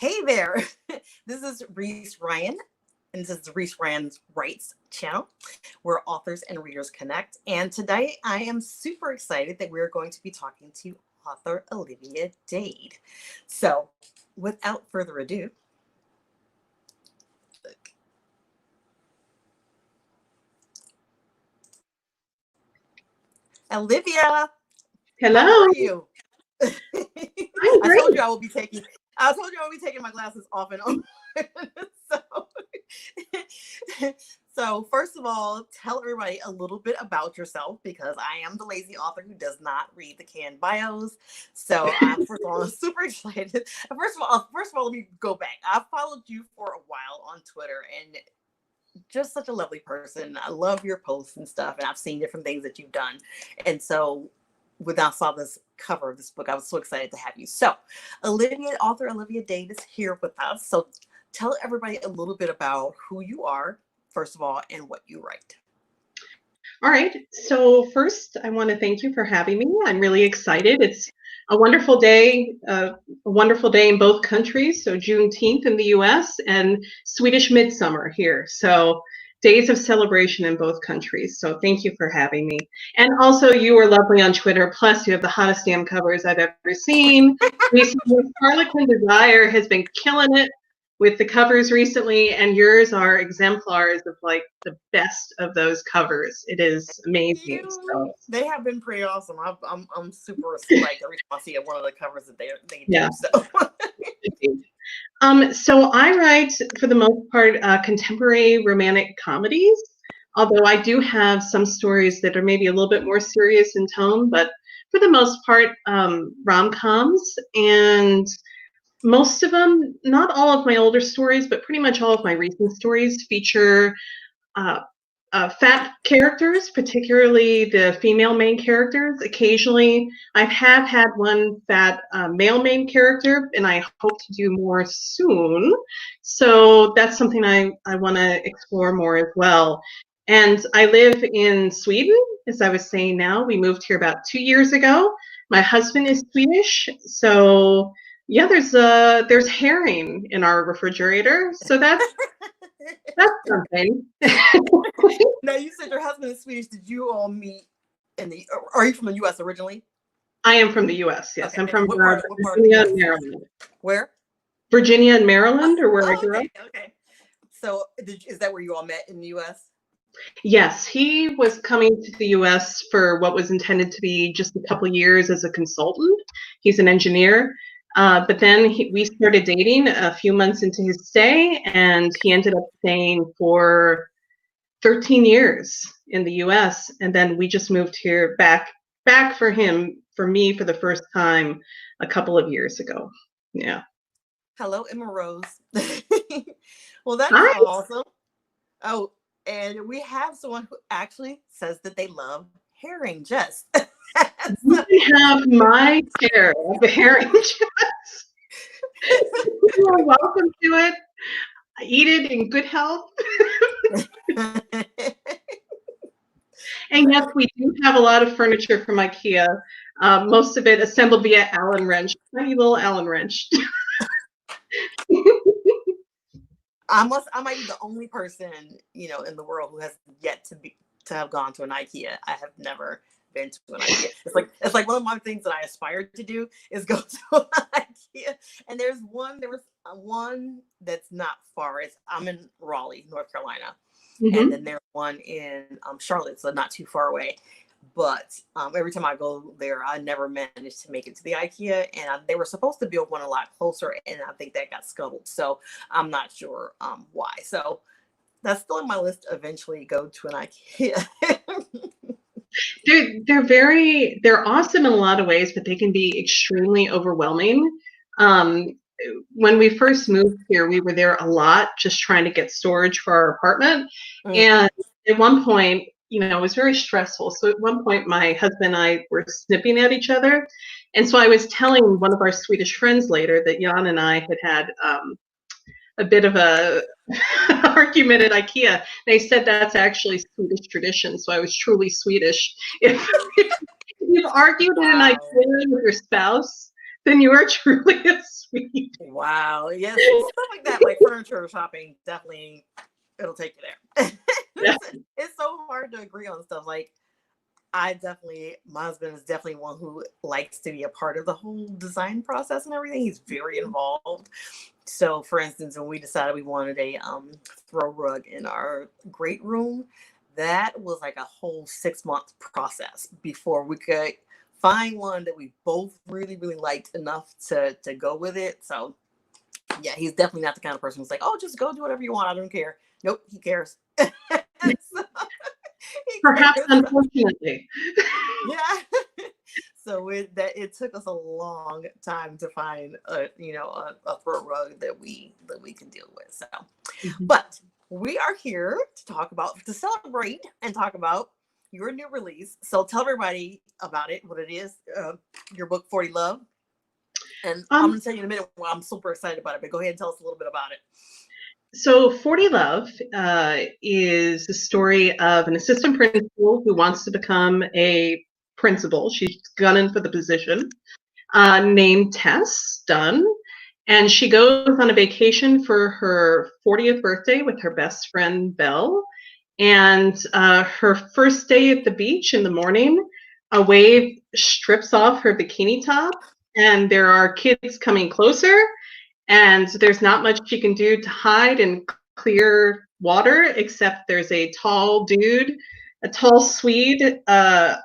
Hey there, this is Reese Ryan, and this is Reese Ryan's Rights channel, where authors and readers connect. And today I am super excited that we're going to be talking to author Olivia Dade. So without further ado, Olivia, Hello. how are you? I'm I great. told you I will be taking my glasses off and on. So first of all, tell everybody a little bit about yourself, because I am the lazy author who does not read the canned bios. So first of all, I'm super excited. First of all, let me go back. I've followed you for a while on Twitter, and just such a lovely person. I love your posts and stuff, and I've seen different things that you've done. And so when I saw this cover of this book, I was so excited to have you. So author Olivia Dade is here with us. So tell everybody a little bit about who you are, first of all, and what you write. All right. So first, I want to thank you for having me. I'm really excited. It's a wonderful day in both countries. So Juneteenth in the U.S. and Swedish Midsummer here. So days of celebration in both countries. So thank you for having me. And also, you are lovely on Twitter. Plus, you have the hottest damn covers I've ever seen. Recently, Harlequin Desire has been killing it with the covers recently, and yours are exemplars of like the best of those covers. It is amazing. So they have been pretty awesome. I'm super psyched every time I see one of the covers that they do. yeah. So. So I write, for the most part, contemporary romantic comedies, although I do have some stories that are maybe a little bit more serious in tone, but for the most part, rom-coms. And most of them, not all of my older stories, but pretty much all of my recent stories feature fat characters, particularly the female main characters. Occasionally, I have had one fat male main character, and I hope to do more soon. So that's something I want to explore more as well. And I live in Sweden, as I was saying now. We moved here about 2 years ago. My husband is Swedish, so yeah, there's herring in our refrigerator, so that's something. Now, you said your husband is Swedish. Did you all meet are you from the U.S. originally? I am from the U.S., yes. Okay. I'm from Virginia and Maryland. Where? Virginia and Maryland, or where I grew up. Okay. So is that where you all met in the U.S.? Yes, he was coming to the U.S. for what was intended to be just a couple of years as a consultant. He's an engineer. But then we started dating a few months into his stay, and he ended up staying for 13 years in the U.S. And then we just moved here back for me for the first time a couple of years ago. Yeah. Hello, Emma Rose. Well, that's Hi. awesome. Oh, and we have someone who actually says that they love herring. Just You have my share of the herring chest. You are welcome to it. I eat it in good health. And yes, we do have a lot of furniture from IKEA. Most of it assembled via Allen wrench, tiny little Allen wrench. I might be the only person, in the world who has yet to have gone to an IKEA. I have never been to an IKEA. It's like one of my things that I aspire to do is go to an IKEA. And there was one that's not far. I'm in Raleigh, North Carolina. Mm-hmm. And then there's one in Charlotte, so not too far away. But every time I go there, I never managed to make it to the IKEA, and they were supposed to build one a lot closer, and I think that got scuttled. So I'm not sure why. So that's still on my list. Eventually, go to an IKEA. They're awesome in a lot of ways, but they can be extremely overwhelming. When we first moved here, we were there a lot, just trying to get storage for our apartment, and at one point, it was very stressful. So at one point, my husband and I were snipping at each other. And so I was telling one of our Swedish friends later that Jan and I had a bit of a argument at IKEA. They said that's actually Swedish tradition. So I was truly Swedish. If you've argued in an IKEA with your spouse, then you are truly a Wow. Yes, stuff like that, like furniture shopping, definitely it'll take you there. Yeah. It's so hard to agree on stuff. Like my husband is definitely one who likes to be a part of the whole design process and everything. He's very involved. So, for instance, when we decided we wanted a throw rug in our great room, that was like a whole 6 month process before we could find one that we both really, really liked enough to go with it. So, yeah, he's definitely not the kind of person who's like, "Oh, just go do whatever you want. I don't care." Nope, he cares. So, he Perhaps cares. unfortunately. Yeah. So it took us a long time to find a throw rug that we can deal with. So, Mhm. but we are here to celebrate and talk about your new release. So tell everybody about it, what it is, your book 40 Love. And I'm Um, gonna tell you in a minute why I'm super excited about it, but go ahead and tell us a little bit about it. so 40 Love is the story of an assistant principal who wants to become a principal. She's gunning for the position, named Tess Dunn. And she goes on a vacation for her 40th birthday with her best friend, Belle. And her first day at the beach in the morning, a wave strips off her bikini top, and there are kids coming closer, and there's not much she can do to hide in clear water, except there's a tall dude, a tall Swede, a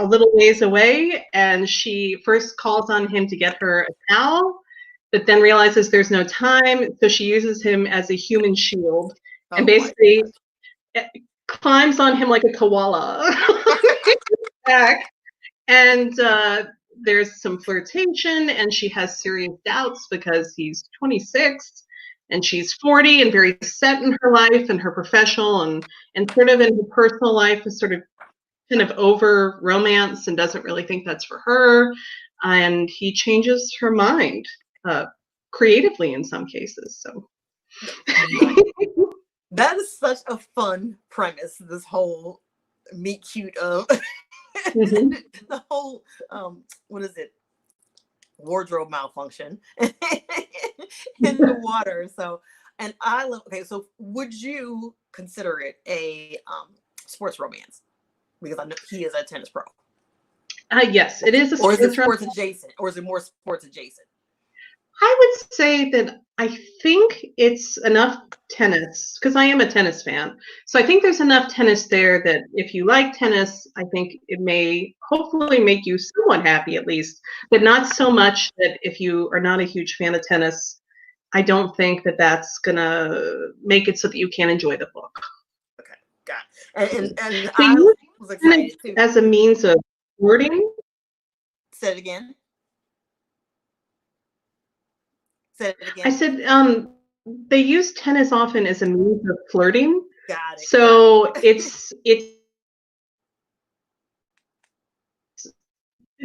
little ways away, and she first calls on him to get her a towel, but then realizes there's no time, so she uses him as a human shield and Oh my basically climbs on him like a koala back. And there's some flirtation, and she has serious doubts because he's 26 and she's 40 and very set in her life and her professional and sort of in her personal life is sort of kind of over romance and doesn't really think that's for her. And he changes her mind creatively in some cases. So God. That is such a fun premise. This whole meet cute of Mhm. the whole what is it, wardrobe malfunction in the water. So, and I love. Okay, so would you consider it a sports romance? Because I know he is a tennis pro, Yes, it is a or is it sports sports adjacent, or is it more sports adjacent? I would say that I think it's enough tennis because I am a tennis fan. So I think there's enough tennis there that if you like tennis, I think it may hopefully make you somewhat happy at least, but not so much that if you are not a huge fan of tennis, I don't think that that's gonna make it so that you can't enjoy the book. Okay, got it. And They I use was tennis excited too. as a means of flirting. Say it again. Say it I again. said they use tennis often as a means of flirting. Got it. Got So it. it's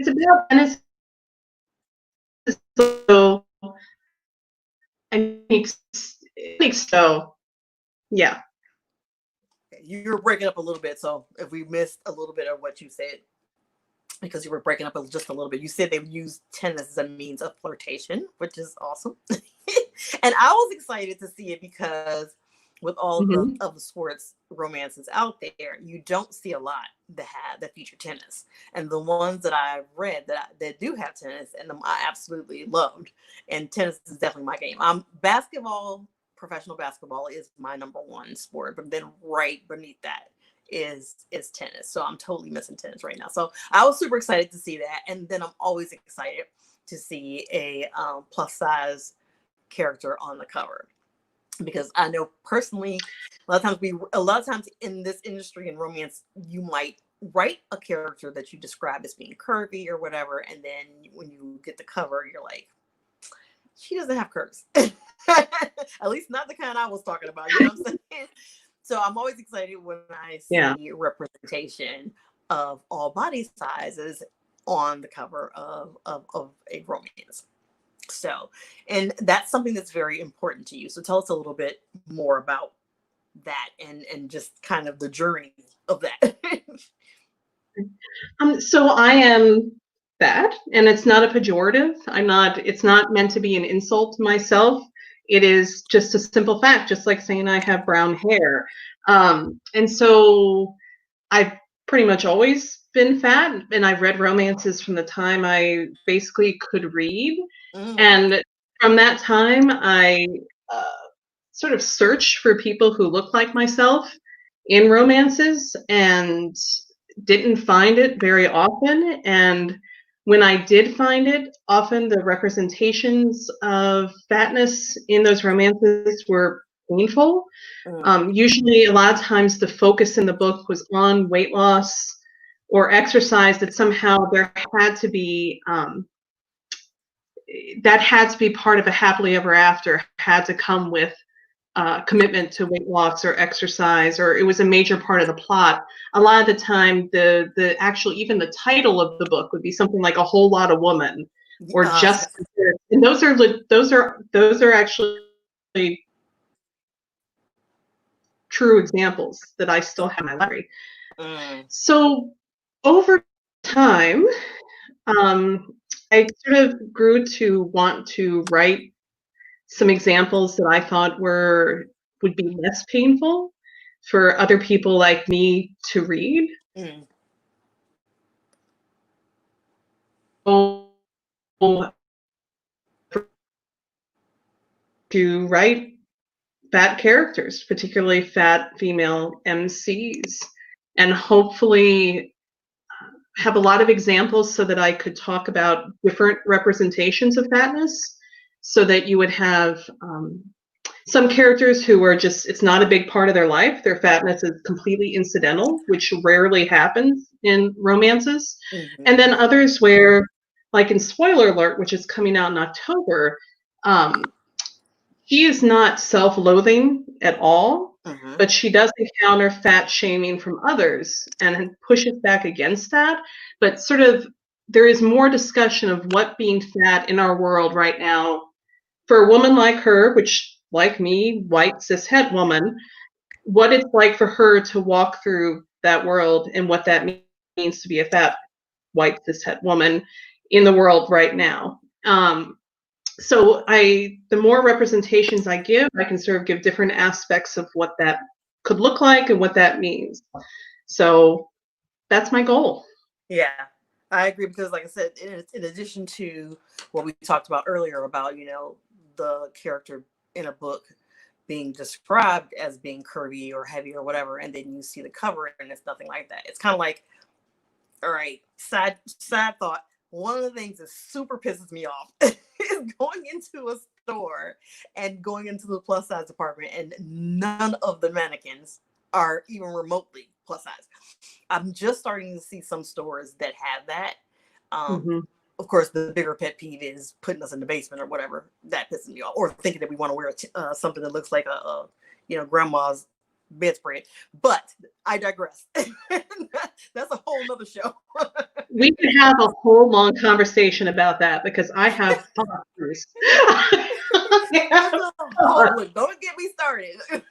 about tennis. So I think so. Yeah. You were breaking up a little bit, so if we missed a little bit of what you said, because you were breaking up just a little bit, you said they've used tennis as a means of flirtation, which is awesome. And I was excited to see it because with all Hmm. of the sports romances out there, you don't see a lot that feature tennis. And the ones that I've read that do have tennis, and them I absolutely loved. And tennis is definitely my game. Basketball, professional basketball is my number one sport, but then right beneath that is tennis. So I'm totally missing tennis right now. So I was super excited to see that, and then I'm always excited to see a plus size character on the cover, because I know personally a lot of times in this industry in romance, you might write a character that you describe as being curvy or whatever, and then when you get the cover, you're like, she doesn't have curves. At least not the kind I was talking about. You know what I'm saying? So I'm always excited when I Yeah. see representation of all body sizes on the cover of a romance. So, and that's something that's very important to you. So tell us a little bit more about that and just kind of the journey of that. So I am that, and it's not a pejorative. It's not meant to be an insult to myself. It is just a simple fact, just like saying I have brown hair. And so I've pretty much always been fat, and I've read romances from the time I basically could read. And from that time, I uh, sort of searched for people who look like myself in romances and didn't find it very often. And when I did find it, often the representations of fatness in those romances were painful. Usually, a lot of times, the focus in the book was on weight loss or exercise. That somehow there had to be that had to be part of a happily ever after. Had to come with commitment to weight loss or exercise, or it was a major part of the plot. A lot of the time, the actual even the title of the book would be something like A Whole Lot of Woman, or just. And those are actually true examples that I still have in my library. So over time, I sort of grew to want to write some examples that I thought would be less painful for other people like me to read. To write fat characters, particularly fat female MCs, and hopefully have a lot of examples so that I could talk about different representations of fatness, so that you would have some characters who are just, it's not a big part of their life. Their fatness is completely incidental, which rarely happens in romances. And then others where, like in Spoiler Alert, which is coming out in October, she is not self-loathing at all, but she does encounter fat shaming from others and pushes back against that. But sort of there is more discussion of what being fat in our world right now, for a woman like her, which, like me, white cishet woman, what it's like for her to walk through that world and what that means to be a fat white cishet woman in the world right now. So the more representations I give, I can sort of give different aspects of what that could look like and what that means. So that's my goal. Yeah, I agree, because like I said, in addition to what we talked about earlier about, the character in a book being described as being curvy or heavy or whatever, and then you see the cover and it's nothing like that. It's kind of like, all right, side thought. One of the things that super pisses me off is going into a store and going into the plus size department and none of the mannequins are even remotely plus size. I'm just starting to see some stores that have that. Of course, the bigger pet peeve is putting us in the basement or whatever. That pisses me off. Or thinking that we want to wear something that looks like a grandma's bedspread. But I digress. That's a whole nother show. We could have a whole long conversation about that, because I have thoughts. Look, don't get me started. So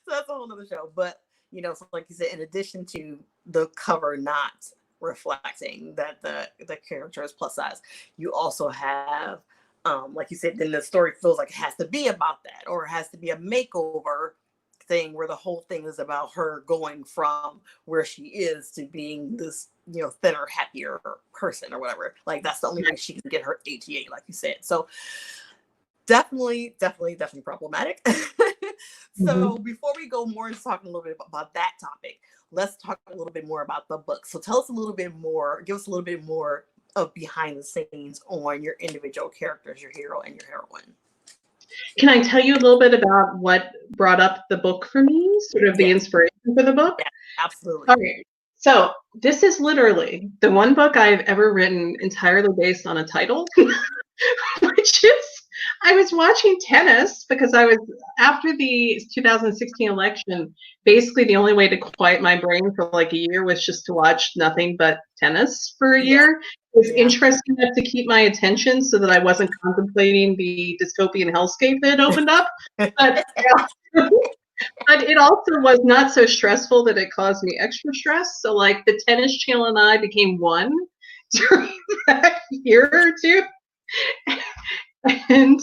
that's a whole nother show. But so like you said, in addition to the cover not reflecting that the character is plus size, you also have like you said, then the story feels like it has to be about that, or it has to be a makeover thing where the whole thing is about her going from where she is to being this thinner, happier person or whatever. Like that's the only way she can get her ATA, like you said. So definitely problematic. So before we go more into talking a little bit about that topic, let's talk a little bit more about the book. So tell us a little bit more, give us a little bit more of behind the scenes on your individual characters, your hero and your heroine. Can I tell you a little bit about what brought up the book for me, sort of the inspiration for the book? Yeah, absolutely. All right. So this is literally the one book I've ever written entirely based on a title, which is, I was watching tennis because after the 2016 election, basically the only way to quiet my brain for like a year was just to watch nothing but tennis for a year. It was interesting enough to keep my attention so that I wasn't contemplating the dystopian hellscape that had opened up. But it also was not so stressful that it caused me extra stress. So like the tennis channel and I became one. during that year or two. And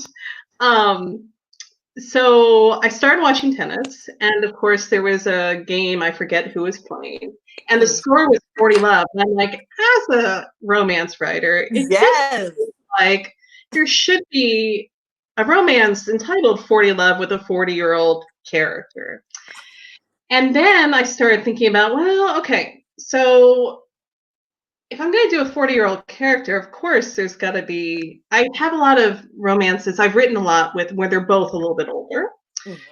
so I started watching tennis, and of course there was a game, I forget who was playing, and the score was 40-love. And I'm like, as a romance writer, it just Yes. feels like there should be a romance entitled 40-love with a 40-year-old character. And then I started thinking about, well, okay, so if I'm going to do a 40-year-old character, of course, there's got to be. I have a lot of romances. I've written a lot with where they're both a little bit older.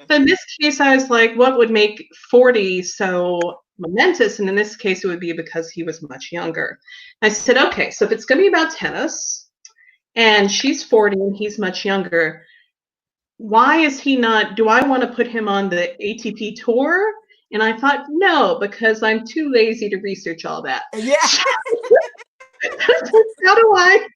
But in this case, I was like, what would make 40 so momentous? And in this case, it would be because he was much younger. I said, okay, so if it's going to be about tennis and she's 40 and he's much younger, why is he not? Do I want to put him on the ATP tour? And I thought, no, because I'm too lazy to research all that. Yeah. How do I?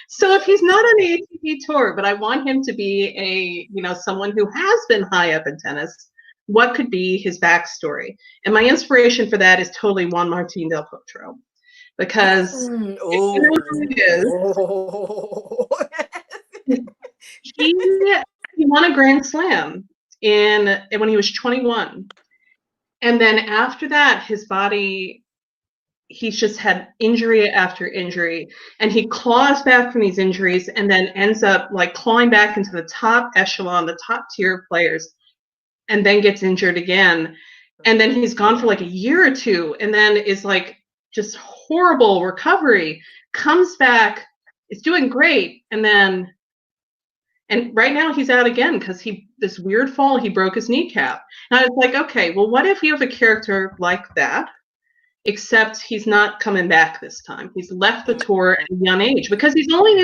So if he's not on the ATP tour, but I want him to be someone who has been high up in tennis, what could be his backstory? And my inspiration for that is totally Juan Martín del Potro, because if you know who he is, he won a Grand Slam when he was 21. And then after that, his body, he's just had injury after injury, and he claws back from these injuries and then ends up like clawing back into the top echelon, the top tier players, and then gets injured again. And then he's gone for like a year or two, and then is like just horrible recovery, comes back, is doing great, and right now he's out again because this weird fall, he broke his kneecap. And I was like, okay, well, what if you have a character like that, except he's not coming back this time? He's left the tour at a young age because he was in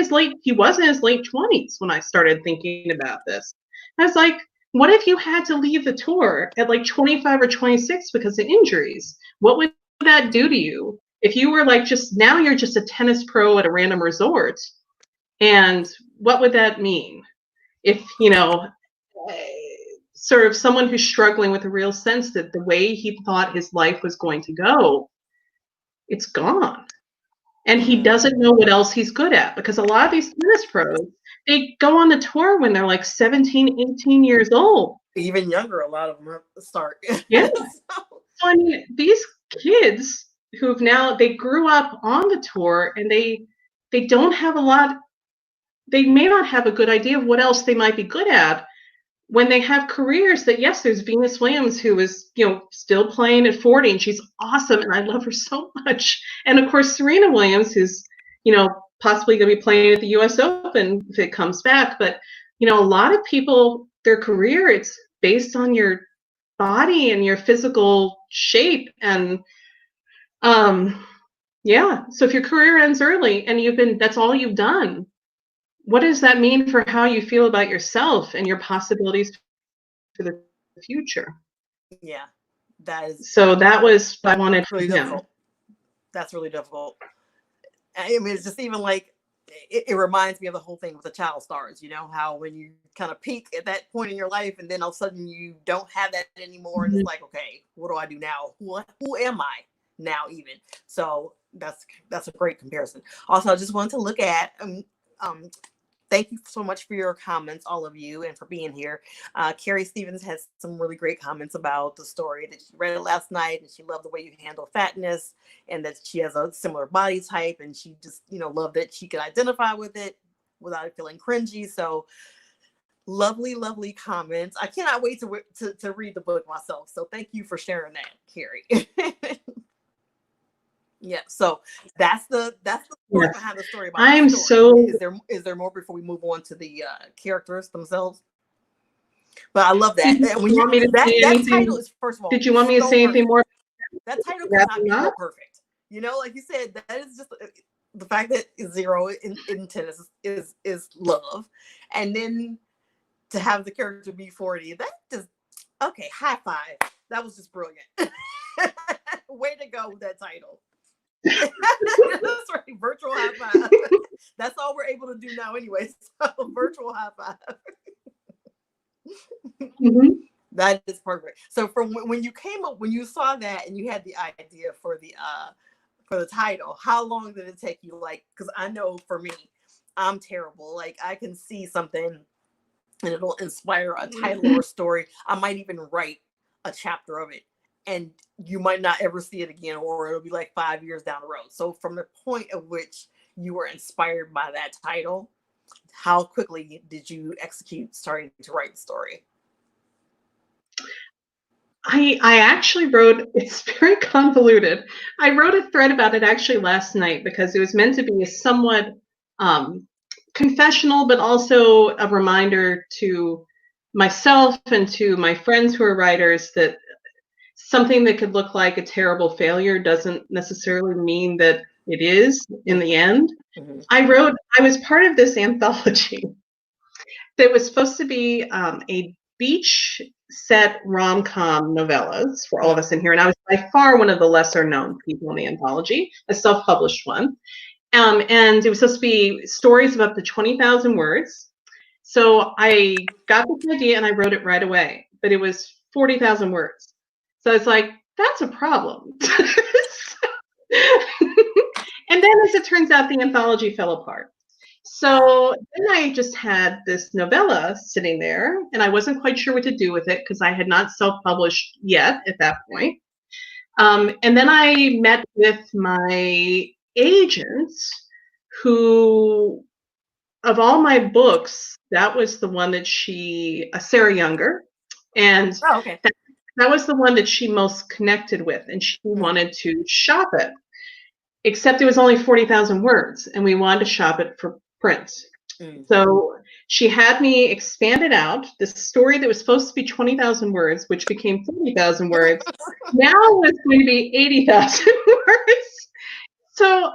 his late 20s when I started thinking about this. I was like, what if you had to leave the tour at like 25 or 26 because of injuries? What would that do to you? If you were like now you're just a tennis pro at a random resort, and what would that mean? If, sort of someone who's struggling with a real sense that the way he thought his life was going to go, it's gone. And he doesn't know what else he's good at, because a lot of these tennis pros, they go on the tour when they're like 17, 18 years old. Even younger, a lot of them start. Yeah. So, I mean, these kids they grew up on the tour, and they don't have a lot. They may not have a good idea of what else they might be good at when they have careers that, yes, there's Venus Williams, who is, still playing at 40, and she's awesome, and I love her so much. And of course, Serena Williams, who's, possibly going to be playing at the US Open if it comes back. But, a lot of people, their career, it's based on your body and your physical shape. And, yeah, so if your career ends early and that's all you've done, what does that mean for how you feel about yourself and your possibilities for the future? Yeah, that was what I wanted really from him. difficult. That's really difficult. I mean, it's just even like it reminds me of the whole thing with the child stars. How when you kind of peak at that point in your life, and then all of a sudden you don't have that anymore, and it's like, okay, what do I do now? Who am I now? Even so, that's a great comparison. Also, I just wanted to look at thank you so much for your comments, all of you, and for being here. Carrie Stevens has some really great comments about the story, that she read it last night, and she loved the way you handle fatness, and that she has a similar body type, and she just, loved that she could identify with it without it feeling cringy. So lovely, lovely comments. I cannot wait to read the book myself. So thank you for sharing that, Carrie. Yeah, so that's the story behind the story. Is there more before we move on to the characters themselves? But I love that. And when that title is, first of all, did you want me to say anything more? That title could not be more perfect. Like you said, that is just the fact that zero in tennis is love, and then to have the character be 40, that just high five. That was just brilliant. Way to go with that title. That's right, virtual high five. That's all we're able to do now anyway. So virtual high five. That is perfect. So from when you came up, when you saw that and you had the idea for for the title, how long did it take you? Like, because I know for me, I'm terrible. Like, I can see something and it'll inspire a title or a story. I might even write a chapter of it, and you might not ever see it again, or it'll be like 5 years down the road. So from the point at which you were inspired by that title, how quickly did you execute starting to write the story? I actually wrote, it's very convoluted. I wrote a thread about it actually last night because it was meant to be a somewhat confessional, but also a reminder to myself and to my friends who are writers that something that could look like a terrible failure doesn't necessarily mean that it is in the end. Mm-hmm. I was part of this anthology that was supposed to be a beach set rom-com novellas for all of us in here. And I was by far one of the lesser known people in the anthology, a self-published one. And it was supposed to be stories of up to 20,000 words. So I got this idea and I wrote it right away, but it was 40,000 words. So it's like, that's a problem. And then as it turns out, the anthology fell apart. So then I just had this novella sitting there, and I wasn't quite sure what to do with it because I had not self-published yet at that point. And then I met with my agent, who, of all my books, that was the one that Sarah Younger, and Okay. that was the one that she most connected with, and she wanted to shop it. Except it was only 40,000 words, and we wanted to shop it for print. So she had me expand it out. This story that was supposed to be 20,000 words, which became 40,000 words, now it's going to be 80,000 words. So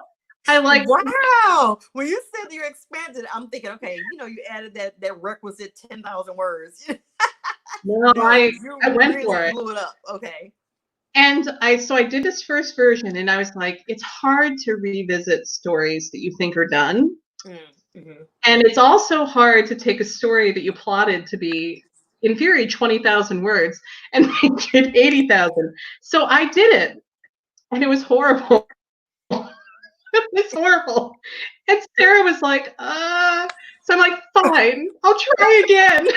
I like. Wow. When you said you expanded, I'm thinking, okay, you added that requisite 10,000 words. No, I went really for it. Blew it up. Okay. And I did this first version, and I was like, it's hard to revisit stories that you think are done. Mm-hmm. And it's also hard to take a story that you plotted to be, in theory, 20,000 words and make it 80,000. So I did it, and it was horrible. It was horrible. And Sarah was like, So I'm like, fine, I'll try again.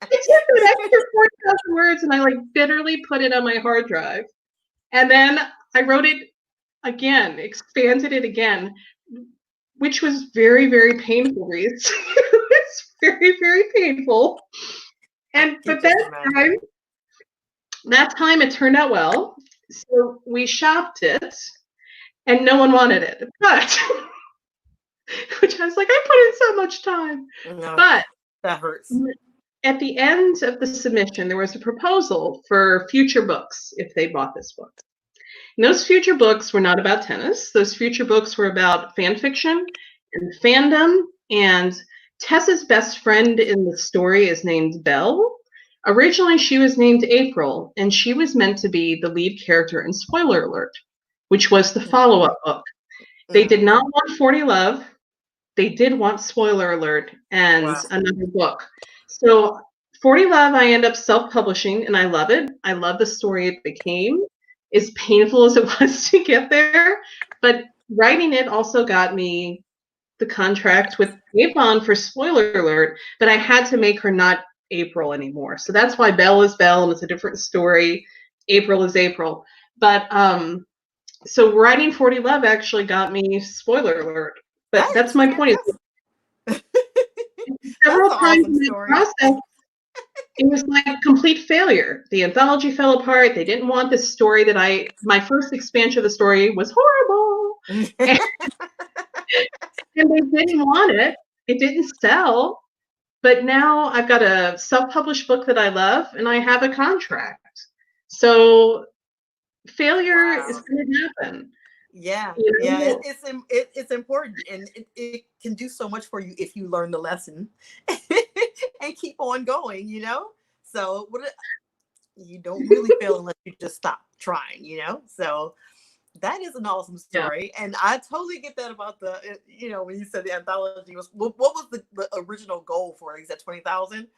I took an extra 40,000 words and I bitterly put it on my hard drive. And then I wrote it again, expanded it again, which was very, very painful, Reese. It's very, very painful. But that time it turned out well. So we shopped it and no one wanted it. But which I was like, I put in so much time. No, but that hurts. At the end of the submission, there was a proposal for future books if they bought this book. And those future books were not about tennis. Those future books were about fan fiction and fandom. And Tessa's best friend in the story is named Belle. Originally, she was named April, and she was meant to be the lead character in Spoiler Alert, which was the follow-up book. They did not want 40 Love. They did want Spoiler Alert and another book. So 40 Love, I end up self-publishing, and I love it. I love the story it became. As painful as it was to get there, but writing it also got me the contract with Avon for Spoiler Alert, but I had to make her not April anymore. So that's why Belle is Belle, and it's a different story. April is April. But so writing 40 Love actually got me Spoiler Alert. But that's my point. Several times in the process, it was like a complete failure. The anthology fell apart. They didn't want this story my first expansion of the story was horrible. and they didn't want it. It didn't sell. But now I've got a self-published book that I love, and I have a contract. So failure is going to happen. Yeah, it's important, and it can do so much for you if you learn the lesson and keep on going. So you don't really fail unless you just stop trying. So that is an awesome story, and I totally get that about the when you said the anthology was what was the original goal for it? You said 20,000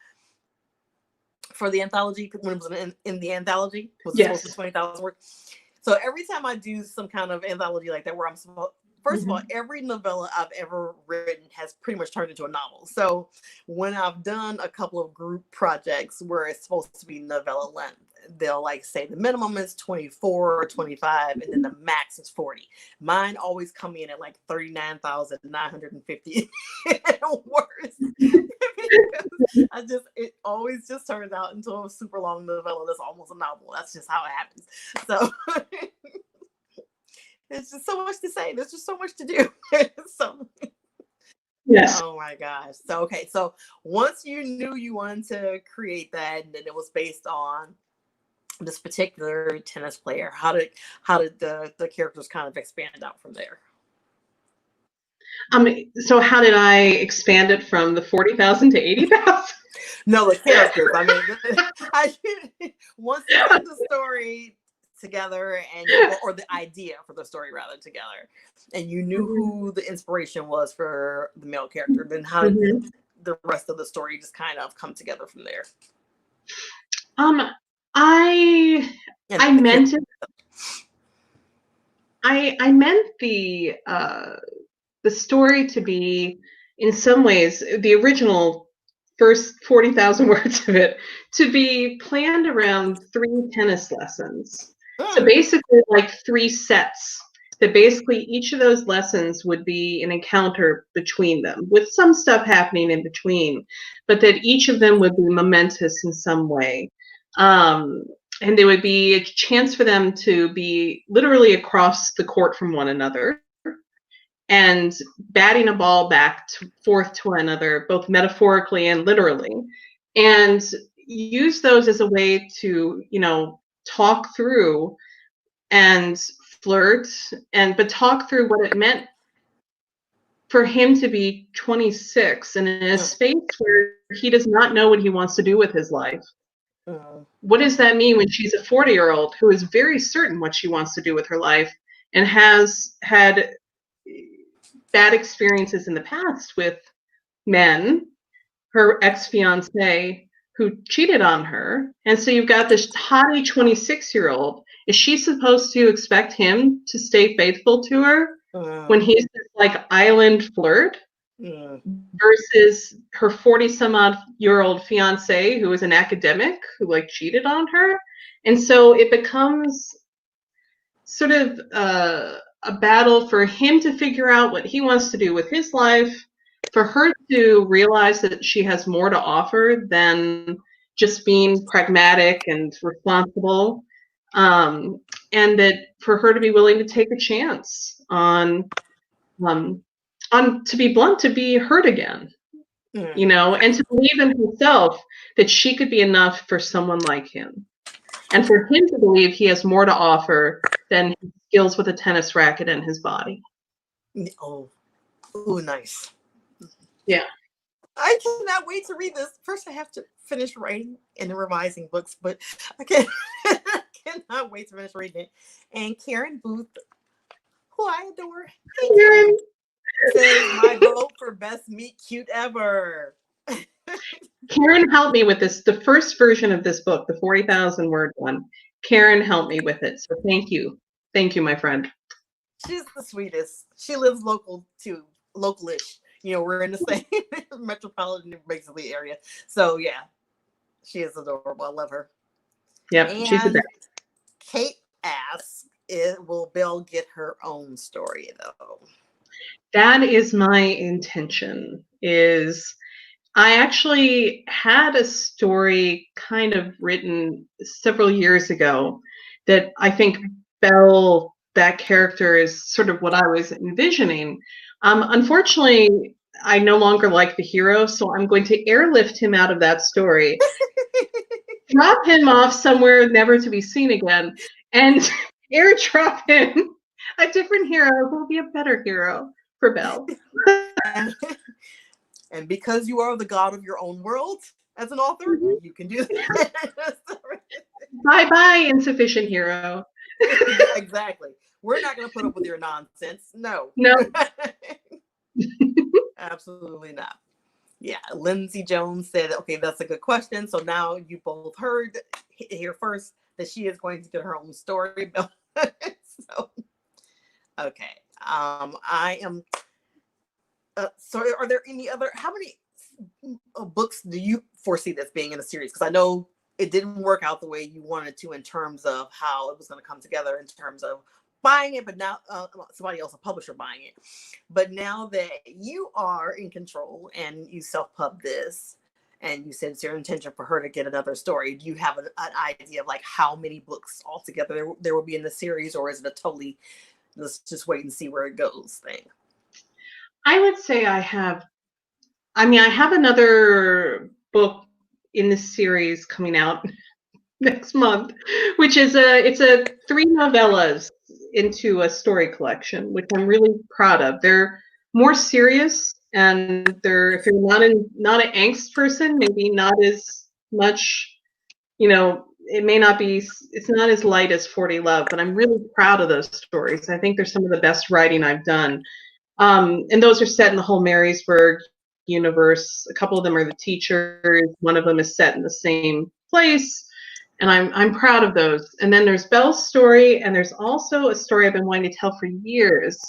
for the anthology when it was in the anthology was it supposed to be 20,000 words? So every time I do some kind of anthology like that, where I'm supposed, first of all, Mhm. every novella I've ever written has pretty much turned into a novel. So when I've done a couple of group projects where it's supposed to be novella length, they'll like say the minimum is 24 or 25, and then the max is 40. Mine always come in at like 39,950 words. It always just turns out into a super long novella that's almost a novel. That's just how it happens. So it's just so much to say. There's just so much to do. So, Yes. oh my gosh. So, okay. So once you knew you wanted to create that, and then it was based on this particular tennis player, how did the characters kind of expand out from there? So how did I expand it from the 40,000 to 80,000? No, the characters. I mean, once you got the story together, and or the idea for the story rather together, and you knew who the inspiration was for the male character, then how did Mhm. the rest of the story just kind of come together from there? Um, I And I the character. meant it. I meant the story to be, in some ways, the original first 40,000 words of it to be planned around 3 tennis lessons. So Mm, basically, like 3 sets. That basically each of those lessons would be an encounter between them, with some stuff happening in between, but that each of them would be momentous in some way. Um, and there would be a chance for them to be literally across the court from one another and batting a ball back forth to one another, both metaphorically and literally, and use those as a way to, talk through and flirt, but talk through what it meant for him to be 26 and in a mm, space where he does not know what he wants to do with his life. mm, What does that mean when she's a 40-year-old who is very certain what she wants to do with her life and has had bad experiences in the past with men, her ex-fiance who cheated on her. And so you've got this haughty 26-year-old. Is she supposed to expect him to stay faithful to her when mm, he's this like island flirt mm. versus her 40 some odd year old fiance who is an academic who like cheated on her? And so it becomes sort of a battle for him to figure out what he wants to do with his life, for her to realize that she has more to offer than just being pragmatic and responsible, um, and that for her to be willing to take a chance um, to be blunt, to be hurt again, Mm. and to believe in herself that she could be enough for someone like him. And for him to believe he has more to offer than his skills with a tennis racket and his body. Oh, ooh, nice. Yeah. I cannot wait to read this. First, I have to finish writing and revising books, but I can I cannot wait to finish reading it. And Karen Booth, who I adore, hey Karen, says my vote for best meet cute ever. Karen helped me with this, the first version of this book, the 40,000 word one. Karen helped me with it. So thank you. Thank you, my friend. She's the sweetest. She lives local too, localish. We're in the same metropolitan basically area. So yeah, she is adorable. I love her. Yep, she's the And best. Kate asks, will Belle get her own story though? That is my intention. Is I actually had a story kind of written several years ago that I think Belle, that character, is sort of what I was envisioning. Unfortunately, I no longer like the hero, so I'm going to airlift him out of that story, drop him off somewhere never to be seen again, and airdrop him a different hero who will be a better hero for Belle. and, and because you are the god of your own world as an author, Mhm. you can do that. Bye bye, insufficient hero. Exactly. We're not going to put up with your nonsense. No. No. Absolutely not. Yeah, Lindsay Jones said, okay, that's a good question. So now you both heard here first that she is going to get her own story. So, okay. I am. So, are there any other? How many books do you foresee this being in a series? Because I know it didn't work out the way you wanted to in terms of how it was going to come together in terms of buying it, but now somebody else, a publisher, buying it. But now that you are in control and you self-pub this, and you said it's your intention for her to get another story, do you have an idea of like how many books altogether there will be in the series, or is it a totally let's just wait and see where it goes thing? I would say I have. I mean, I have another book in this series coming out next month, which is it's a 3 novellas into a story collection, which I'm really proud of. They're more serious, and they're, if you're not an angst person, maybe not as much, it may not be, it's not as light as 40 Love, but I'm really proud of those stories. I think they're some of the best writing I've done. And those are set in the whole Marysburg universe. A couple of them are the teachers. One of them is set in the same place, and I'm proud of those. And then there's Belle's story, and there's also a story I've been wanting to tell for years.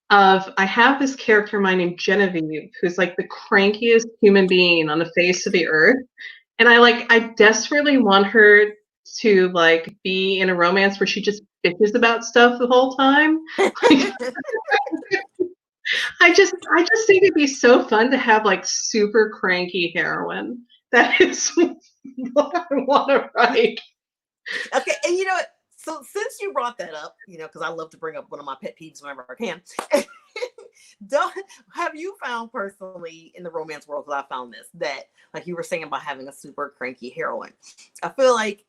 I have this character of mine named Genevieve, who's like the crankiest human being on the face of the earth, and I desperately want her to like be in a romance where she just bitches about stuff the whole time. I just think it'd be so fun to have like super cranky heroine. That is what I want to write. Okay, and you know what? So since you brought that up, because I love to bring up one of my pet peeves whenever I can. Don't have you found personally in the romance world, because I found this, that like you were saying about having a super cranky heroine, I feel like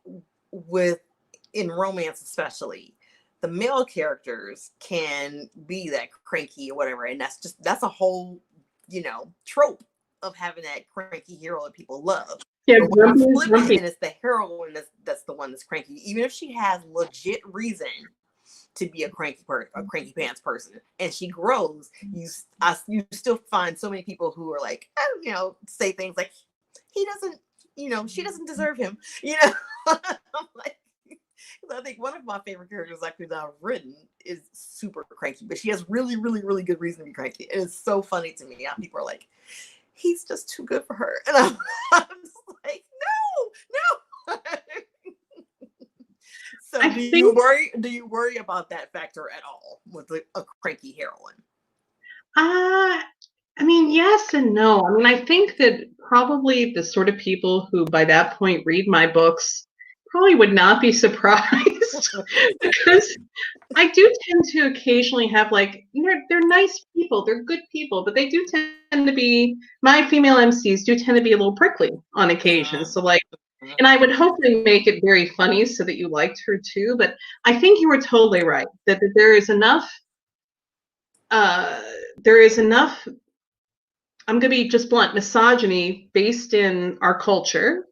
in romance especially, the male characters can be that cranky or whatever, and that's a whole trope of having that cranky hero that people love. Yeah, But when you flip it and it's the heroine that's the one that's cranky, even if she has legit reason to be a cranky pants person, and she grows, you still find so many people who are like, say things like, he doesn't, she doesn't deserve him. I'm like, I think one of my favorite characters actually that I've written is super cranky, but she has really, really, really good reason to be cranky. It is so funny to me how people are like, he's just too good for her. And I'm just like, no. So do you worry about that factor at all with a cranky heroine? I mean, yes and no. I mean, I think that probably the sort of people who by that point read my books probably would not be surprised because I do tend to occasionally have they're nice people, they're good people, but they do tend to be, my female MCs do tend to be a little prickly on occasion. So and I would hopefully make it very funny so that you liked her too. But I think you were totally right that there is enough. There is enough. I'm going to be just blunt. Misogyny based in our culture.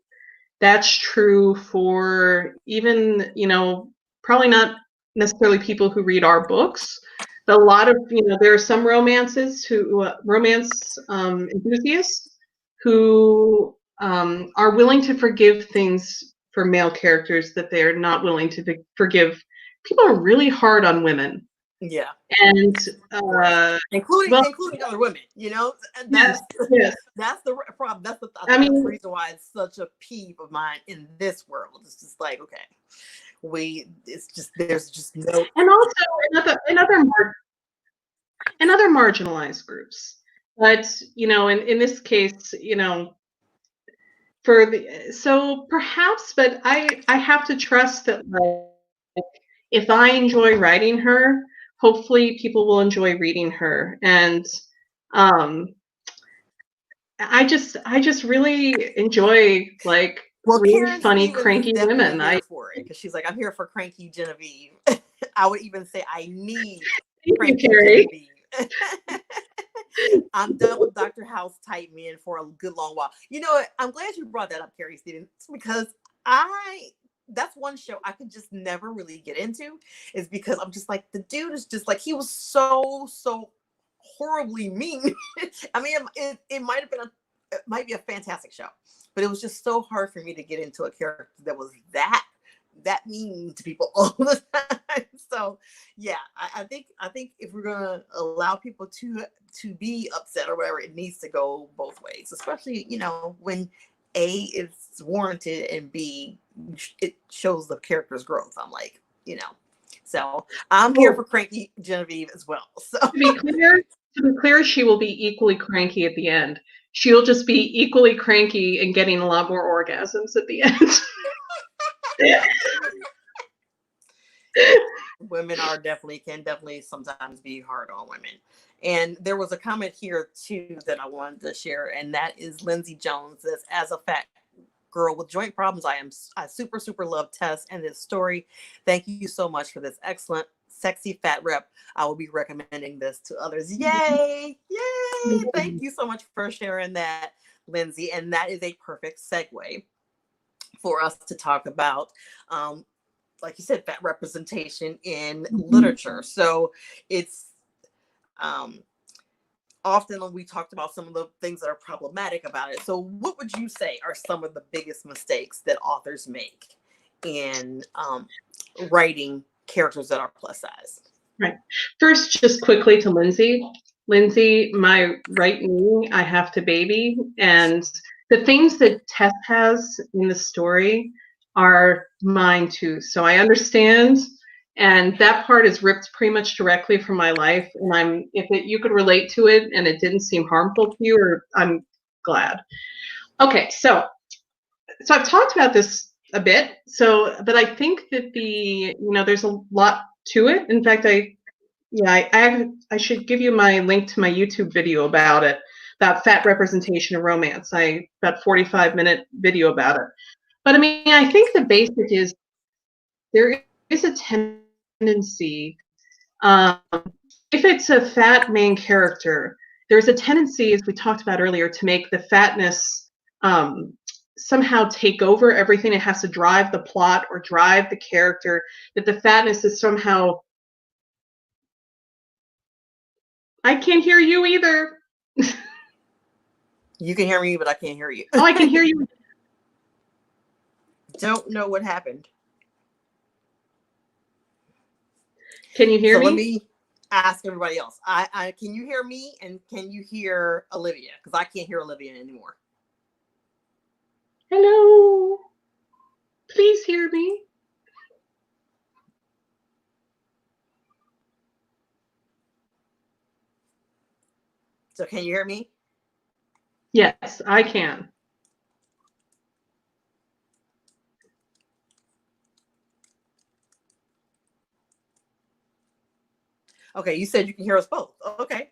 That's true for even probably not necessarily people who read our books. But a lot of there are some romance enthusiasts who are willing to forgive things for male characters that they're not willing to forgive. People are really hard on women. Yeah. And including other women, yes. That's the problem. That's the reason why it's such a peeve of mine in this world. It's just like, okay, there's just no. And also in other marginalized groups, but in this case, so perhaps, but I have to trust that if I enjoy writing her, hopefully people will enjoy reading her. And I just really enjoy really funny, cranky women. Here for it, because she's like, I'm here for cranky Genevieve. I would even say I need cranky Genevieve. I'm done with Dr. House type men for a good long while. You know what? I'm glad you brought that up, Carrie Stevens, because that's one show I could just never really get into, is because I'm just like, the dude is just like, he was so horribly mean. I mean, it might be a fantastic show, but it was just so hard for me to get into a character that was that that mean to people all the time. So yeah, I think if we're gonna allow people to be upset or whatever, it needs to go both ways, especially, you know, when A is warranted and B it shows the character's growth. I'm like, you know, so I'm here for cranky Genevieve as well. So To be clear, she will be equally cranky at the end. She'll just be equally cranky and getting a lot more orgasms at the end. Women are can definitely sometimes be hard on women. And there was a comment here too that I wanted to share, and that is Lindsay Jones says, as a fat girl with joint problems, I super love Tess and this story. Thank you so much for this excellent sexy fat rep. I will be recommending this to others. Yay! Yay! Thank you so much for sharing that, Lindsay. And that is a perfect segue for us to talk about like you said, fat representation in literature. So it's often we talked about some of the things that are problematic about it. So what would you say are some of the biggest mistakes that authors make in writing characters that are plus size? Right. First, just quickly to Lindsay. Lindsay, my right knee, I have to baby. And the things that Tess has in the story are mine too. So I understand. And that part is ripped pretty much directly from my life. And you could relate to it and it didn't seem harmful to you, or I'm glad. Okay, so I've talked about this a bit. But I think that there's a lot to it. In fact, I should give you my link to my YouTube video about it, about fat representation in romance. About 45-minute video about it. But I mean, I think the basic is there is a tendency, if it's a fat main character, there's a tendency, as we talked about earlier, to make the fatness somehow take over everything. It has to drive the plot or drive the character, that the fatness is somehow... I can't hear you either. You can hear me, but I can't hear you. Oh, I can hear you. Don't know what happened. Can you hear me? Let me ask everybody else. Can you hear me, and can you hear Olivia? Because I can't hear Olivia anymore. Hello. Please hear me. So can you hear me? Yes, I can. Okay, you said you can hear us both. Okay,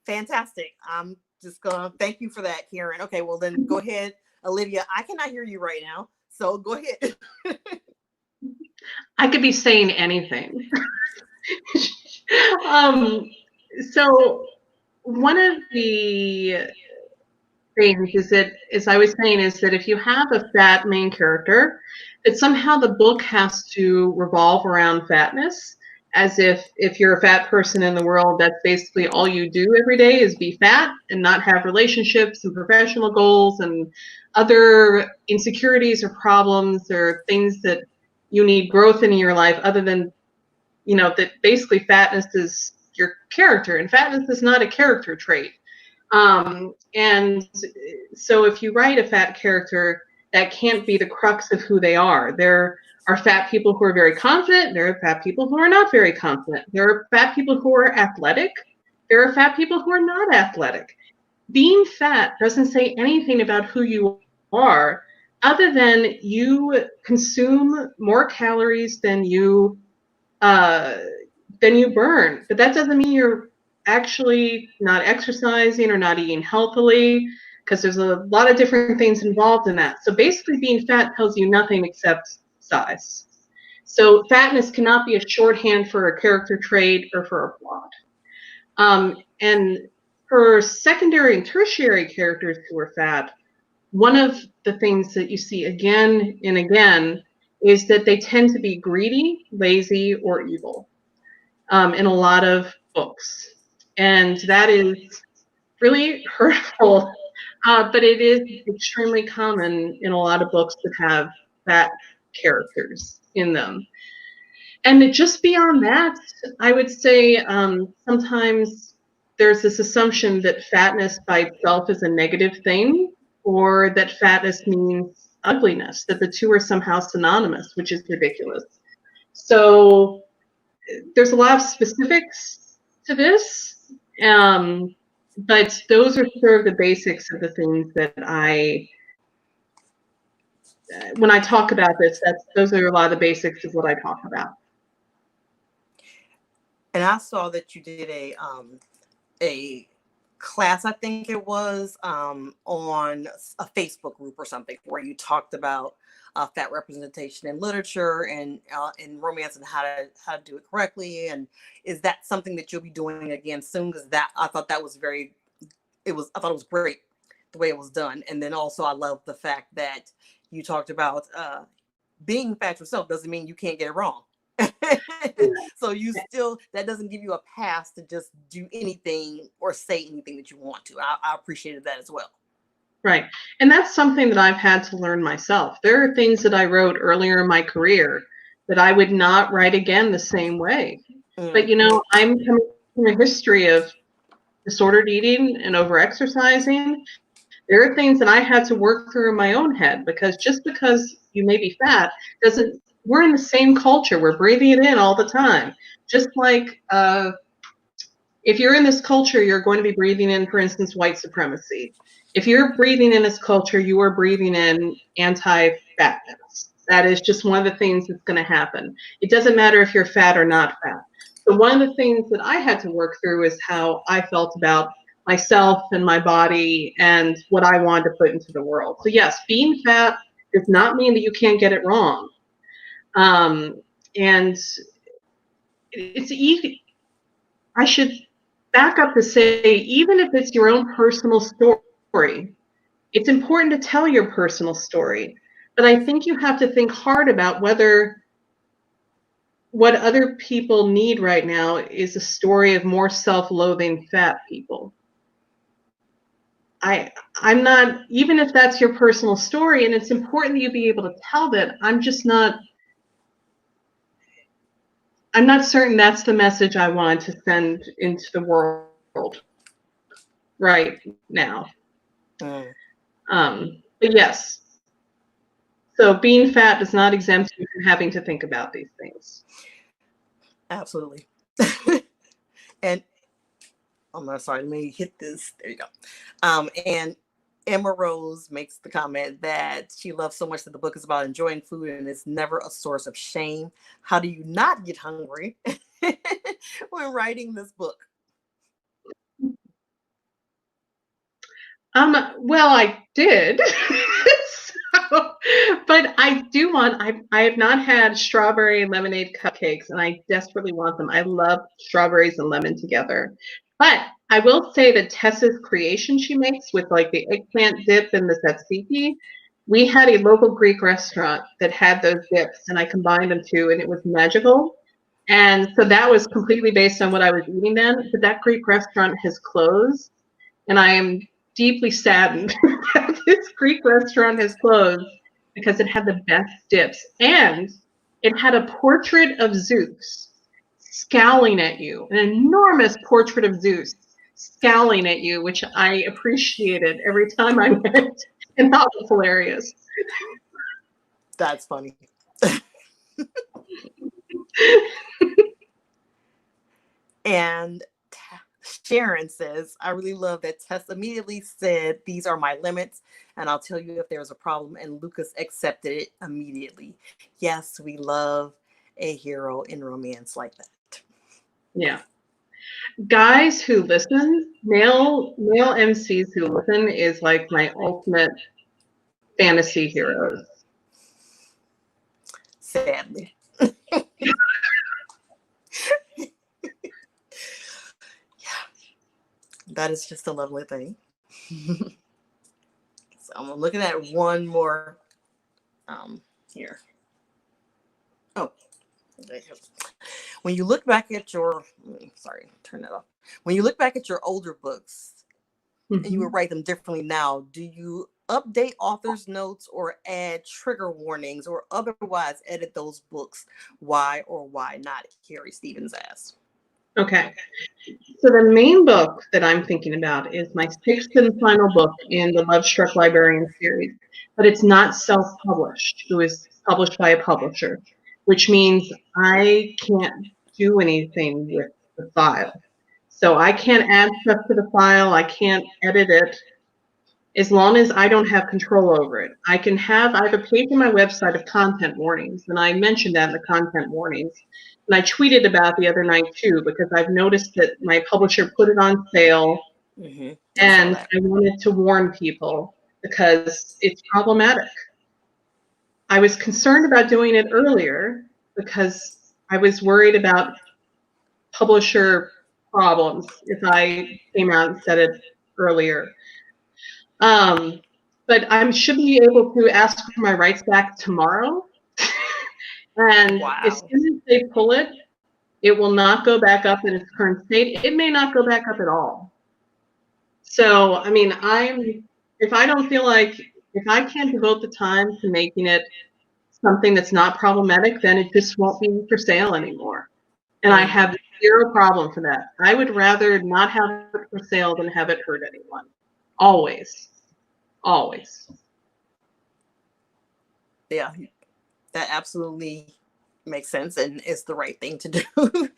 fantastic. I'm just gonna thank you for that, Karen. Okay, well then go ahead, Olivia. I cannot hear you right now, so go ahead. I could be saying anything. So one of the things is that, as I was saying, is that if you have a fat main character, that somehow the book has to revolve around fatness, as if you're a fat person in the world, that's basically all you do every day is be fat and not have relationships and professional goals and other insecurities or problems or things that you need growth in your life, other than, that basically fatness is your character, and fatness is not a character trait. And so if you write a fat character, that can't be the crux of who they are. There are fat people who are very confident. There are fat people who are not very confident. There are fat people who are athletic. There are fat people who are not athletic. Being fat doesn't say anything about who you are, other than you consume more calories than you burn. But that doesn't mean you're actually not exercising or not eating healthily, because there's a lot of different things involved in that. So basically being fat tells you nothing except size. So fatness cannot be a shorthand for a character trait or for a plot. And for secondary and tertiary characters who are fat, one of the things that you see again and again is that they tend to be greedy, lazy, or evil in a lot of books. And that is really hurtful, but it is extremely common in a lot of books that have characters in them. And just beyond that, I would say sometimes there's this assumption that fatness by itself is a negative thing, or that fatness means ugliness, that the two are somehow synonymous, which is ridiculous. So there's a lot of specifics to this, but those are sort of the basics of the things that when I talk about this, those are a lot of the basics of what I talk about. And I saw that you did a class, I think it was, on a Facebook group or something, where you talked about fat representation in literature and in romance, and how to do it correctly. And is that something that you'll be doing again soon? Because that, I thought that was I thought it was great the way it was done. And then also I love the fact that you talked about being fat yourself doesn't mean you can't get it wrong. So you still, that doesn't give you a pass to just do anything or say anything that you want to. I appreciated that as well. Right. And that's something that I've had to learn myself. There are things that I wrote earlier in my career that I would not write again the same way. But, you know, I'm coming from a history of disordered eating and overexercising. There are things that I had to work through in my own head, because just because you may be fat doesn't, we're in the same culture. We're breathing it in all the time. Just like if you're in this culture, you're going to be breathing in, for instance, white supremacy. If you're breathing in this culture, you are breathing in anti-fatness. That is just one of the things that's going to happen. It doesn't matter if you're fat or not fat. So one of the things that I had to work through is how I felt about myself and my body and what I wanted to put into the world. So yes, being fat does not mean that you can't get it wrong. And it's easy. I should back up to say, even if it's your own personal story, it's important to tell your personal story. But I think you have to think hard about whether what other people need right now is a story of more self-loathing fat people. I'm not, even if that's your personal story, and it's important that you be able to tell that, I'm not certain that's the message I want to send into the world right now. But yes, so being fat does not exempt you from having to think about these things. Absolutely. And I'm sorry, let me hit this. There you go. And Emma Rose makes the comment that she loves so much that the book is about enjoying food and it's never a source of shame. How do you not get hungry when writing this book? Well, I did. But I do want, I have not had strawberry and lemonade cupcakes, and I desperately want them. I love strawberries and lemon together. But I will say that Tessa's creation she makes with like the eggplant dip and the tzatziki, we had a local Greek restaurant that had those dips, and I combined them too, and it was magical. And so that was completely based on what I was eating then. But that Greek restaurant has closed, and I am deeply saddened that this Greek restaurant has closed because it had the best dips, and it had a portrait of Zeus scowling at you, an enormous portrait of Zeus scowling at you, which I appreciated every time I went, and that was hilarious. That's funny. And Sharon says, I really love that Tess immediately said, these are my limits, and I'll tell you if there's a problem. And Lucas accepted it immediately. Yes, we love a hero in romance like that. Yeah. Guys who listen, male MCs who listen is like my ultimate fantasy heroes. Sadly. That is just a lovely thing. So I'm looking at one more here. Oh, when you look back at your, sorry, turn that off. When you look back at your older books and you would write them differently now, do you update author's notes or add trigger warnings or otherwise edit those books? Why or why not? Carrie Stevens asked. Okay. So the main book that I'm thinking about is my sixth and final book in the Love Struck Librarian series, but it's not self-published. It was published by a publisher, which means I can't do anything with the file. So I can't add stuff to the file. I can't edit it as long as I don't have control over it. I have a page on my website of content warnings, and I mentioned that in the content warnings. And I tweeted about the other night too, because I've noticed that my publisher put it on sale, and I wanted to warn people because it's problematic. I was concerned about doing it earlier because I was worried about publisher problems if I came out and said it earlier. But I should be able to ask for my rights back tomorrow. And as soon as they pull it, it will not go back up in its current state. It may not go back up at all. So, I mean, if I don't feel like, if I can't devote the time to making it something that's not problematic, then it just won't be for sale anymore. And I have zero problem for that. I would rather not have it for sale than have it hurt anyone. Always. Always. Yeah, that absolutely makes sense and it's the right thing to do.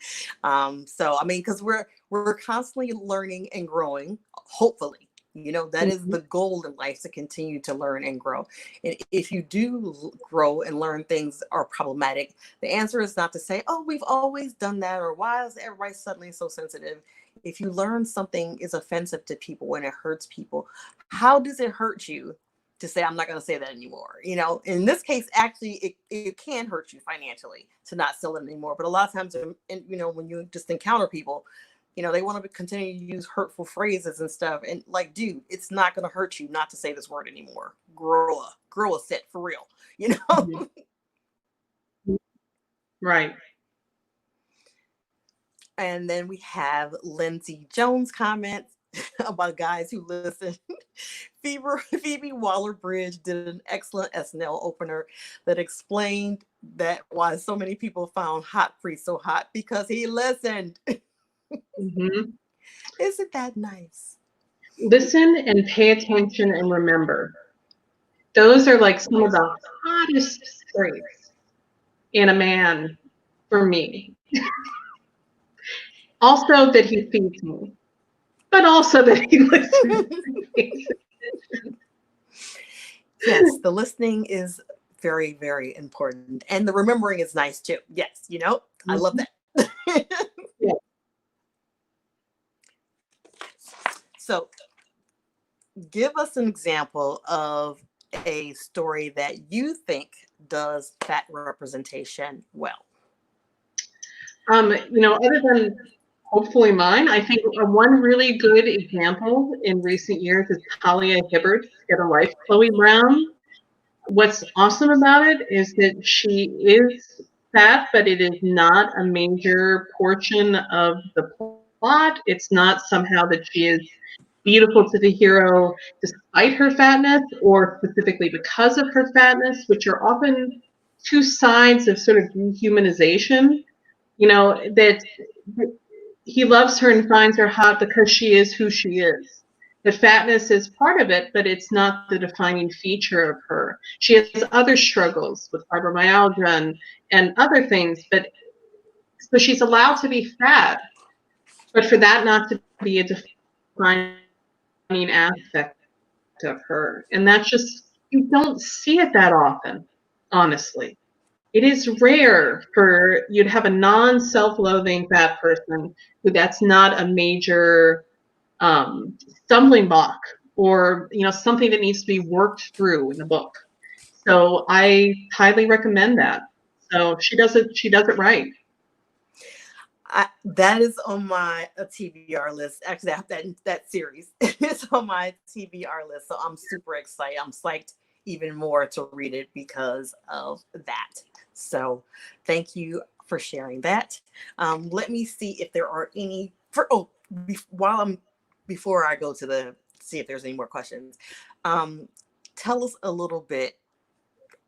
So I mean, because we're constantly learning and growing, hopefully. You know, that is the goal in life, to continue to learn and grow. And if you do grow and learn things are problematic, the answer is not to say, oh, we've always done that, or why is everybody suddenly so sensitive? If you learn something is offensive to people and it hurts people, how does it hurt you to say, I'm not going to say that anymore? You know, in this case, actually, it can hurt you financially to not sell it anymore. But a lot of times, you know, when you just encounter people, you know, they want to continue to use hurtful phrases and stuff. And like, dude, it's not going to hurt you not to say this word anymore. Grow a set for real, you know? Right. And then we have Lindsay Jones comments about guys who listen. Phoebe Waller-Bridge did an excellent SNL opener that explained that why so many people found Hot Priest so hot, because he listened. Isn't that nice? Listen and pay attention and remember. Those are like some of the hottest traits in a man for me. Also that he feeds me, but also that he listens to me. Yes, the listening is very, very important. And the remembering is nice too. Yes, you know, I love that. Yeah. So give us an example of a story that you think does fat representation well. You know, other than hopefully mine, I think one really good example in recent years is Talia Hibbert's Get a Life, Chloe Brown. What's awesome about it is that she is fat, but it is not a major portion of the plot. It's not somehow that she is beautiful to the hero despite her fatness, or specifically because of her fatness, which are often two sides of sort of dehumanization. You know, that he loves her and finds her hot because she is who she is. The fatness is part of it, but it's not the defining feature of her. She has other struggles with fibromyalgia and other things, but so she's allowed to be fat, but for that not to be a defining aspect of her. And that's just, you don't see it that often, honestly. It is rare for you to have a non-self-loathing fat person who that's not a major stumbling block, or you know, something that needs to be worked through in the book. So I highly recommend that. So she does it right. That is on my TBR list. Actually, that series is on my TBR list. So I'm super excited. I'm psyched even more to read it because of that. So thank you for sharing that. Let me see if there are any. Before I go to see if there's any more questions. tell us a little bit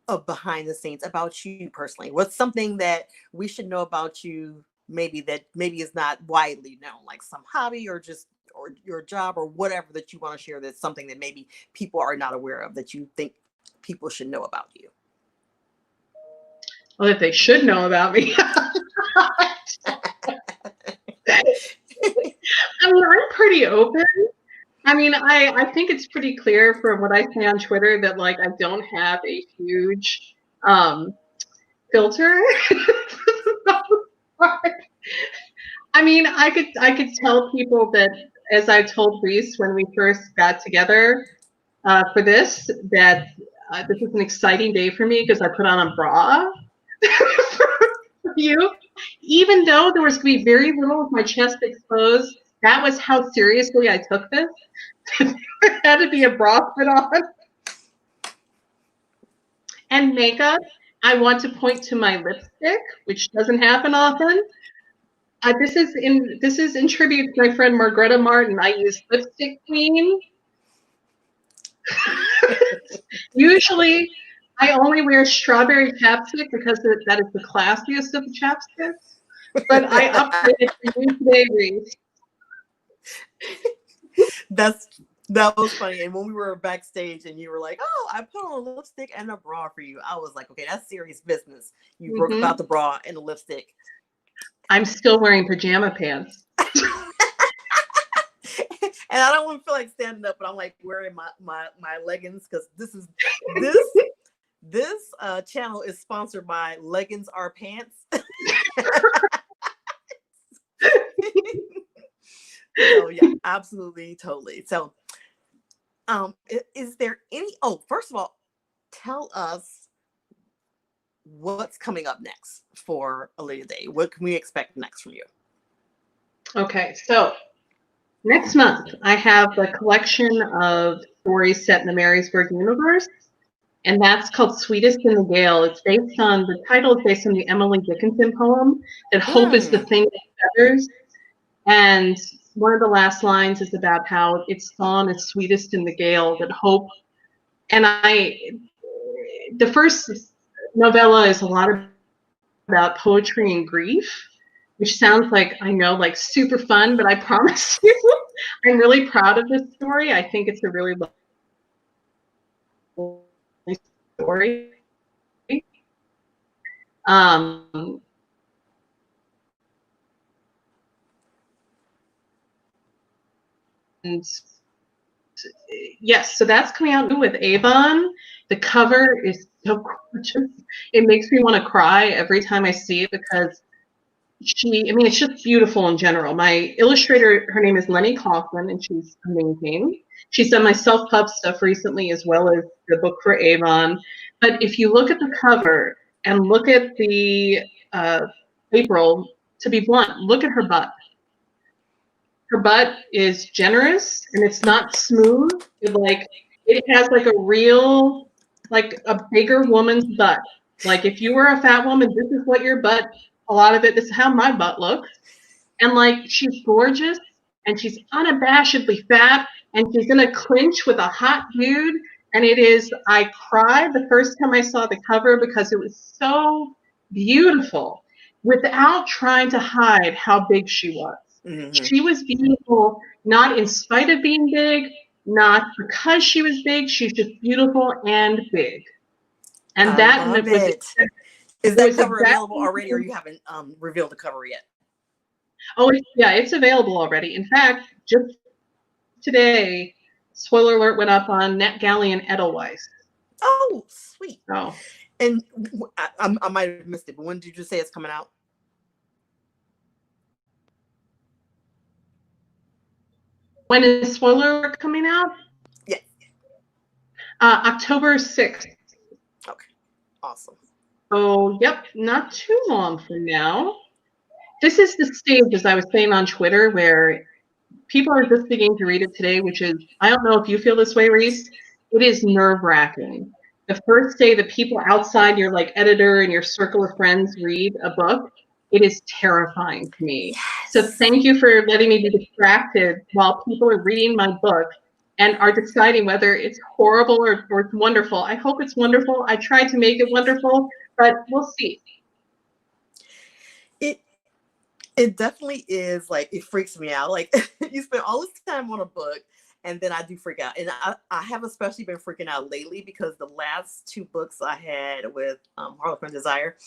of behind the scenes about you personally. What's something that we should know about you, maybe is not widely known, like some hobby or just or your job or whatever that you want to share, that's something that maybe people are not aware of that you think people should know about you. Well, that they should know about me. I mean, I'm pretty open. I mean, I think it's pretty clear from what I say on Twitter that like I don't have a huge filter. I mean, I could tell people that, as I told Reese when we first got together for this, that this is an exciting day for me because I put on a bra for you. Even though there was going to be very little of my chest exposed, that was how seriously I took this. There had to be a bra put on. And makeup, I want to point to my lipstick, which doesn't happen often. This is in tribute to my friend Margreta Martin. I use Lipstick Queen. Usually, I only wear strawberry chapstick because that is the classiest of the chapsticks. But I upgraded for you today, Reese. That was funny. And when we were backstage and you were like, "Oh, I put on a lipstick and a bra for you," I was like, "Okay, that's serious business." You broke about the bra and the lipstick. I'm still wearing pajama pants. And I don't want to feel like standing up, but I'm like wearing my leggings because this channel is sponsored by Leggings Are Pants. So yeah, absolutely, totally. So, is there any? Oh, first of all, tell us what's coming up next for Olivia Dade. What can we expect next from you? Okay, so next month I have a collection of stories set in the Marysburg universe, and that's called Sweetest in the Gale. The title is based on the Emily Dickinson poem that hope is the thing that feathers. And one of the last lines is about how its song is sweetest in the gale, that hope. And the first novella is a lot about poetry and grief, which sounds like, I know, like super fun, but I promise you, I'm really proud of this story. I think it's a really lovely story. And yes, so that's coming out with Avon. The cover is so gorgeous. It makes me want to cry every time I see it because it's just beautiful in general. My illustrator, her name is Lenny Coughlin, and she's amazing. She's done my self-pub stuff recently as well as the book for Avon. But if you look at the cover and look at the April, to be blunt, look at her butt. Her butt is generous and it's not smooth. It has like a real, like a bigger woman's butt. Like if you were a fat woman, this is what your butt, a lot of it, this is how my butt looks. And like she's gorgeous and she's unabashedly fat and she's gonna clinch with a hot dude. And I cried the first time I saw the cover because it was so beautiful without trying to hide how big she was. Mm-hmm. She was beautiful, not in spite of being big, not because she was big. She's just beautiful and big. And is that cover available already, or you haven't revealed the cover yet? Oh, yeah, it's available already. In fact, just today, spoiler alert, went up on NetGalley and Edelweiss. Oh, sweet. Oh. And I might have missed it, but when did you say it's coming out? When is spoiler alert coming out? Yes. October 6th. Okay. Awesome. Oh, yep, not too long from now. This is the stage, as I was saying on Twitter, where people are just beginning to read it today, which is, I don't know if you feel this way, Reese, it is nerve-wracking. The first day the people outside your like editor and your circle of friends read a book, it is terrifying to me. Yes. So thank you for letting me be distracted while people are reading my book and are deciding whether it's horrible or it's wonderful. I hope it's wonderful. I tried to make it wonderful, but we'll see. It it definitely is, like, it freaks me out. Like, you spend all this time on a book, and then I do freak out. And I have especially been freaking out lately because the last two books I had with Harlequin Desire,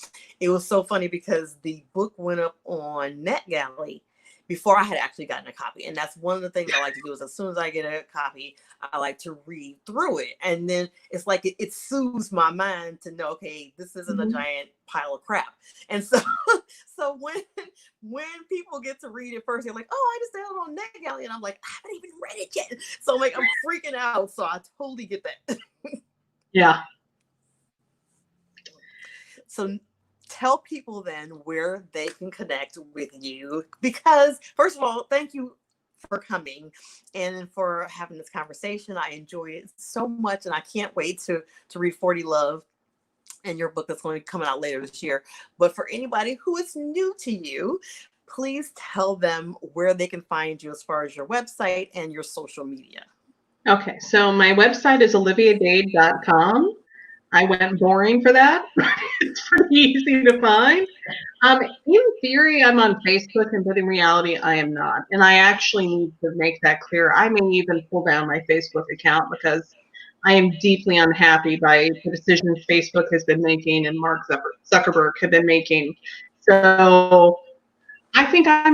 it was so funny because the book went up on NetGalley before I had actually gotten a copy. And that's one of the things I like to do is as soon as I get a copy, I like to read through it. And then it's like it soothes my mind to know, okay, this isn't a Mhm. giant pile of crap. And so so when people get to read it first, they're like, oh, I just downloaded on NetGalley. And I'm like, I haven't even read it yet. So like I'm freaking out. So I totally get that. Yeah. So tell people then where they can connect with you, because first of all, thank you for coming and for having this conversation. I enjoy it so much, and I can't wait to read 40 Love and your book that's going to be coming out later this year. But for anybody who is new to you, please tell them where they can find you as far as your website and your social media. Okay, so my website is oliviadade.com. I went boring for that. It's pretty easy to find. In theory, I'm on Facebook, but in reality, I am not. And I actually need to make that clear. I may even pull down my Facebook account because I am deeply unhappy by the decisions Facebook has been making and Mark Zuckerberg have been making. So I think I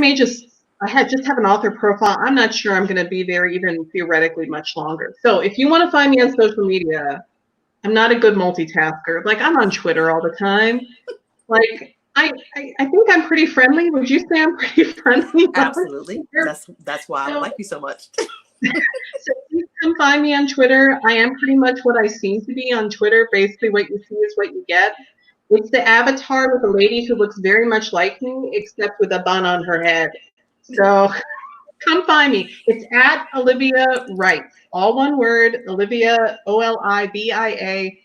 had just have an author profile. I'm not sure I'm going to be there even theoretically much longer. So if you want to find me on social media, I'm not a good multitasker. Like I'm on Twitter all the time. Like I think I'm pretty friendly. Would you say I'm pretty friendly on Absolutely. Twitter? That's why I So, like you so much. so you can find me on Twitter. I am pretty much what I seem to be on Twitter. Basically, what you see is what you get. It's the avatar with a lady who looks very much like me, except with a bun on her head. So come find me. It's at Olivia Writes. All one word, Olivia, OliviaWrites.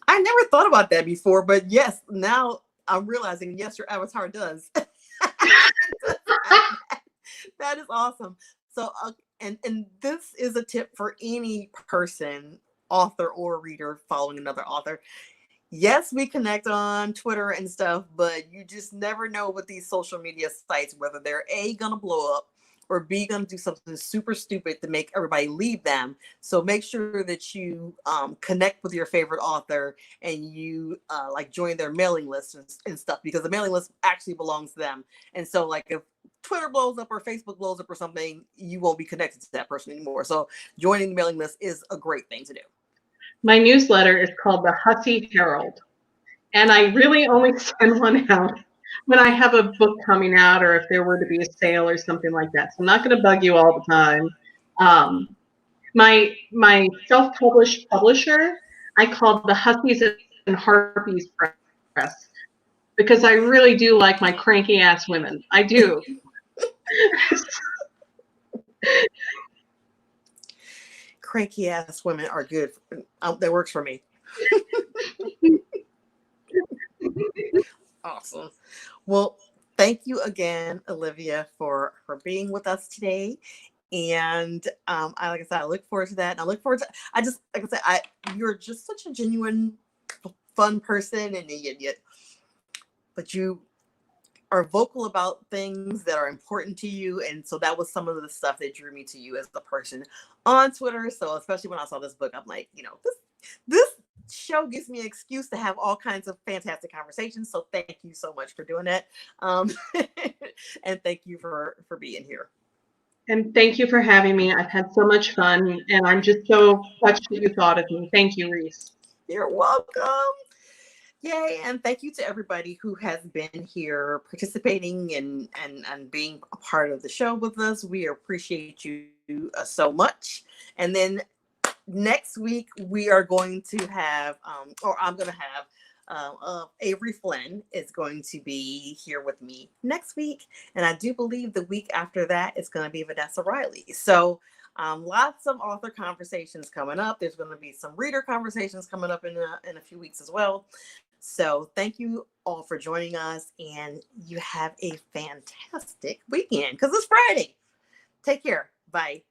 I never thought about that before, but yes, now I'm realizing, yes, your avatar does. That is awesome. So, and this is a tip for any person, author or reader, following another author. Yes, we connect on Twitter and stuff, but you just never know with these social media sites whether they're A, gonna blow up, or B, gonna do something super stupid to make everybody leave them. So make sure that you connect with your favorite author and you like join their mailing list and stuff, because the mailing list actually belongs to them. And so like if Twitter blows up or Facebook blows up or something, you won't be connected to that person anymore. So joining the mailing list is a great thing to do. My newsletter is called the Hussy Herald, and I really only send one out when I have a book coming out or if there were to be a sale or something like that. So I'm not going to bug you all the time. Um, my self-published publisher, I call the Hussies and Harpies Press because I really do like my cranky ass women. I do. Cranky ass women are good. That works for me. Awesome. Well, thank you again, Olivia, for being with us today. And I like I said, I look forward to that. And I look forward to. I just like I said, you're just such a genuine, fun person, and yet, but you are vocal about things that are important to you. And so that was some of the stuff that drew me to you as the person on Twitter. So especially when I saw this book, I'm like, this show gives me an excuse to have all kinds of fantastic conversations. So thank you so much for doing that. And thank you for being here. And thank you for having me. I've had so much fun, and I'm just so touched that you thought of me. Thank you, Reese. You're welcome. Yay, and thank you to everybody who has been here participating and being a part of the show with us. We appreciate you so much. And then next week we are going to have, or I'm going to have, Avery Flynn is going to be here with me next week, and I do believe the week after that it's going to be Vanessa Riley. So lots of author conversations coming up. There's going to be some reader conversations coming up in a few weeks as well. So thank you all for joining us, and you have a fantastic weekend because it's Friday. Take care. Bye.